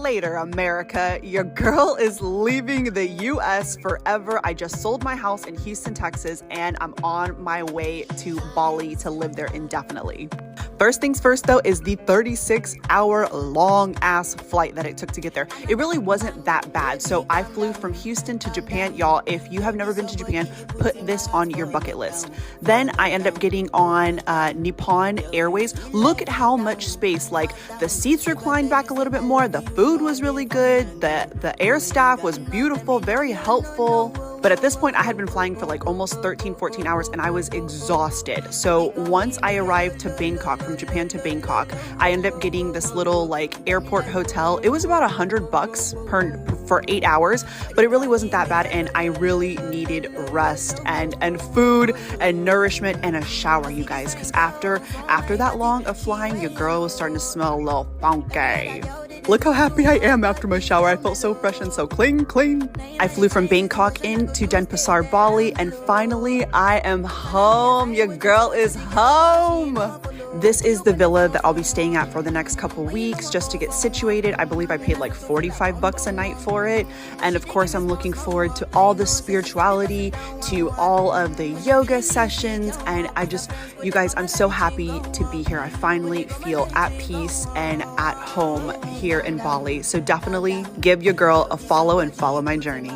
later, America. Your girl is leaving the U.S. forever. I just sold my house in Houston, Texas, and I'm on my way to Bali to live there indefinitely. First things first, though, is the 36-hour long-ass flight that it took to get there. It really wasn't that bad. So I flew from Houston to Japan. Y'all, if you have never been to Japan, put this on your bucket list. Then I ended up getting on Nippon Airways. Look at how much space. Like, the seats reclined back a little bit more. The food was really good. The air staff was beautiful, very helpful. But at this point, I had been flying for like almost 13, 14 hours and I was exhausted. So once I arrived to Bangkok, from Japan to Bangkok, I ended up getting this little like airport hotel. It was about $100 for 8 hours, but it really wasn't that bad. And I really needed rest and food and nourishment and a shower, you guys. Because after that long of flying, your girl was starting to smell a little funky. Look how happy I am after my shower. I felt so fresh and so clean. I flew from Bangkok into Denpasar, Bali, and finally I am home. Your girl is home. This is the villa that I'll be staying at for the next couple weeks just to get situated. I believe I paid like $45 a night for it. And of course, I'm looking forward to all the spirituality, to all of the yoga sessions. And you guys, I'm so happy to be here. I finally feel at peace and at home here in Bali. So definitely give your girl a follow and follow my journey.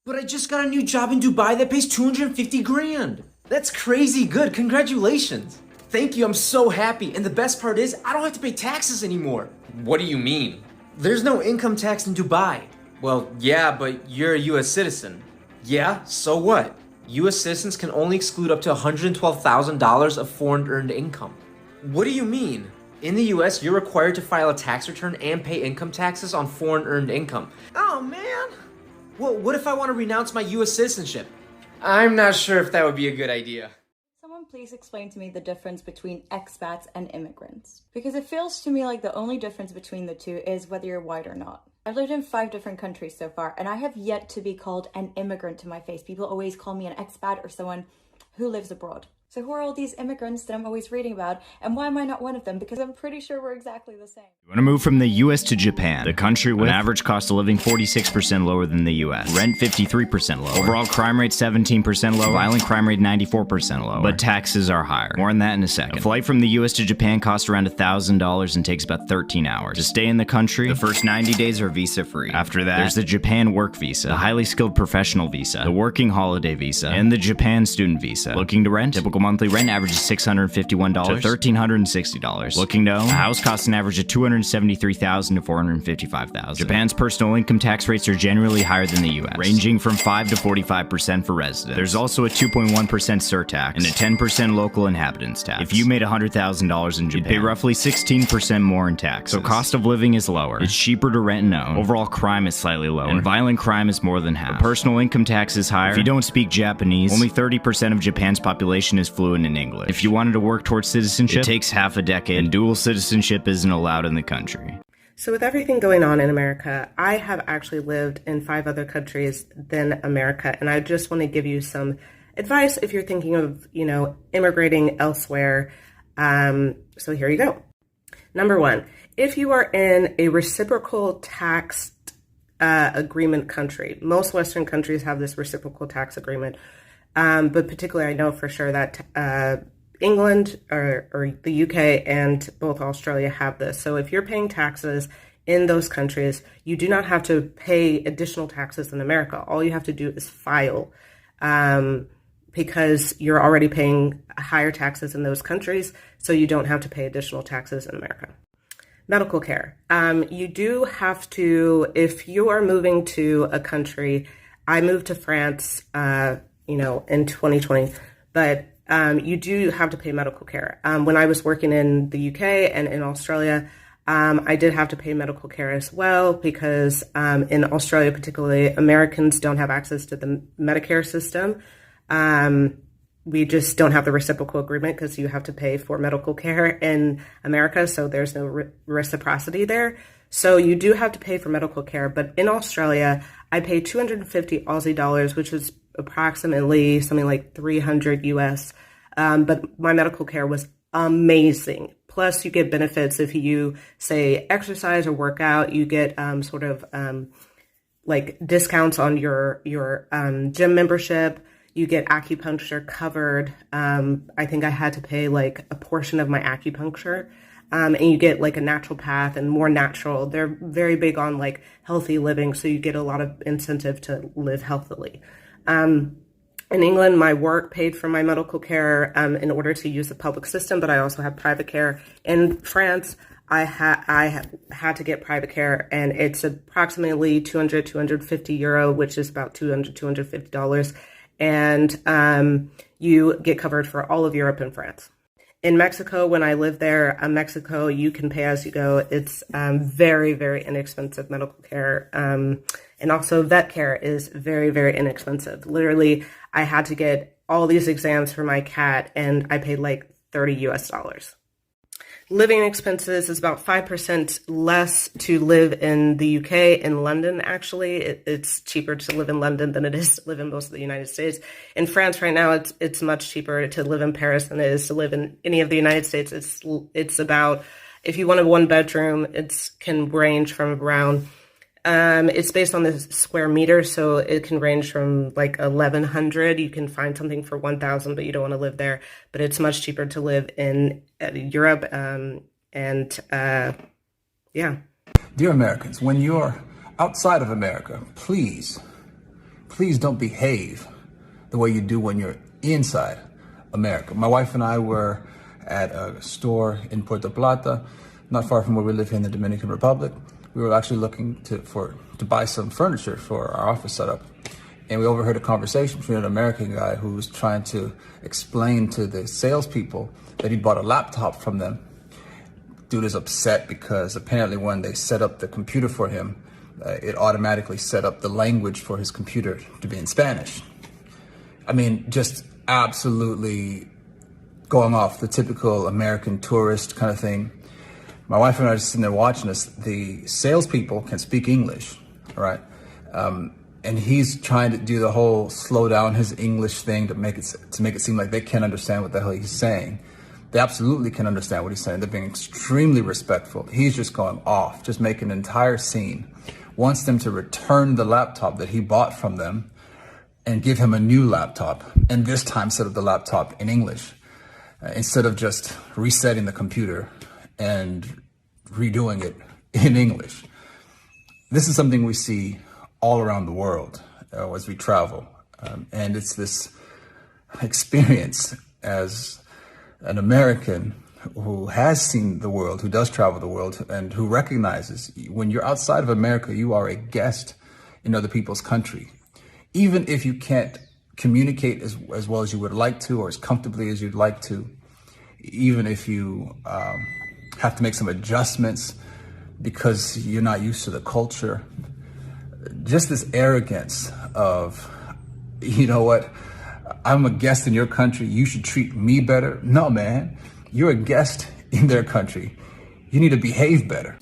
But I just got a new job in Dubai that pays 250 grand. That's crazy good. Congratulations. Thank you. I'm so happy. And the best part is I don't have to pay taxes anymore. What do you mean? There's no income tax in Dubai. Well, yeah, but you're a US citizen. Yeah, so what? US citizens can only exclude up to $112,000 of foreign earned income. What do you mean? In the US, you're required to file a tax return and pay income taxes on foreign earned income. Oh man! Well, what if I want to renounce my US citizenship? I'm not sure if that would be a good idea. Someone please explain to me the difference between expats and immigrants. Because it feels to me like the only difference between the two is whether you're white or not. I've lived in 5 different countries so far, and I have yet to be called an immigrant to my face. People always call me an expat or someone who lives abroad. So who are all these immigrants that I'm always reading about, and why am I not one of them? Because I'm pretty sure we're exactly the same. You want to move from the US to Japan, the country with an average cost of living 46% lower than the US, rent 53% lower, overall crime rate 17% lower, violent crime rate 94% lower, but taxes are higher. More on that in a second. A flight from the US to Japan costs around $1,000 and takes about 13 hours. To stay in the country, the first 90 days are visa free. After that, there's the Japan work visa, the highly skilled professional visa, the working holiday visa, and the Japan student visa. Looking to rent? Typical monthly rent averages $651 to $1,360. Looking to own? A house costs an average of $273,000 to $455,000. Japan's personal income tax rates are generally higher than the US, ranging from 5 to 45% for residents. There's also a 2.1% surtax and a 10% local inhabitants tax. If you made $100,000 in Japan, you'd pay roughly 16% more in taxes. So cost of living is lower. It's cheaper to rent and own. Overall crime is slightly lower, and violent crime is more than half. But personal income tax is higher. If you don't speak Japanese, only 30% of Japan's population is fluent in English. If you wanted to work towards citizenship, it takes half a decade, and dual citizenship isn't allowed in the country. So with everything going on in America, I have actually lived in 5 other countries than America, and I just want to give you some advice if you're thinking of, immigrating elsewhere. So here you go. Number 1, if you are in a reciprocal tax agreement country, most Western countries have this reciprocal tax agreement. But particularly, I know for sure that England or the UK and both Australia have this. So if you're paying taxes in those countries, you do not have to pay additional taxes in America. All you have to do is file because you're already paying higher taxes in those countries, so you don't have to pay additional taxes in America. Medical care. You do have to, if you are moving to a country, I moved to France in 2020, but you do have to pay medical care. When I was working in the UK and in Australia, I did have to pay medical care as well because in Australia, particularly, Americans don't have access to the Medicare system. We just don't have the reciprocal agreement because you have to pay for medical care in America, so there's no reciprocity there. So you do have to pay for medical care, but in Australia, I paid 250 Aussie dollars, which is approximately something like 300 US. But my medical care was amazing. Plus, you get benefits if you, say, exercise or work out. You get like discounts on your gym membership. You get acupuncture covered. I think I had to pay like a portion of my acupuncture. And you get like a naturopath and more natural. They're very big on like healthy living, so you get a lot of incentive to live healthily. In England, my work paid for my medical care in order to use the public system, but I also have private care. In France, I had to get private care, and it's approximately 250 euro, which is about $250. And you get covered for all of Europe and France. In Mexico, when I lived there, Mexico, you can pay as you go. It's very, very inexpensive medical care. And also vet care is very, very inexpensive. Literally, I had to get all these exams for my cat, and I paid like $30 US. Living expenses is about 5% less to live in the UK. In London, actually, it's cheaper to live in London than it is to live in most of the United States. In France right now, it's much cheaper to live in Paris than it is to live in any of the United States. It's about, if you want a one bedroom, it can range from around, it's based on the square meter, so it can range from like 1,100. You can find something for 1,000, but you don't want to live there. But it's much cheaper to live in Europe, yeah. Dear Americans, when you're outside of America, please don't behave the way you do when you're inside America. My wife and I were at a store in Puerto Plata, not far from where we live here in the Dominican Republic. We were actually looking to buy some furniture for our office setup. And we overheard a conversation between an American guy who was trying to explain to the salespeople that he bought a laptop from them. Dude is upset because apparently when they set up the computer for him, it automatically set up the language for his computer to be in Spanish. I mean, just absolutely going off the typical American tourist kind of thing. My wife and I are just sitting there watching this. The salespeople can speak English, all right? And he's trying to do the whole slow down his English thing to make it seem like they can't understand what the hell he's saying. They absolutely can understand what he's saying. They're being extremely respectful. He's just going off, just making an entire scene. Wants them to return the laptop that he bought from them and give him a new laptop, and this time set up the laptop in English instead of just resetting the computer and redoing it in English. This is something we see all around the world as we travel. And it's this experience as an American who has seen the world, who does travel the world, and who recognizes when you're outside of America, you are a guest in other people's country. Even if you can't communicate as well as you would like to, or as comfortably as you'd like to, even if you have to make some adjustments because you're not used to the culture, just this arrogance of, you know what, I'm a guest in your country, you should treat me better. No, man, you're a guest in their country. You need to behave better.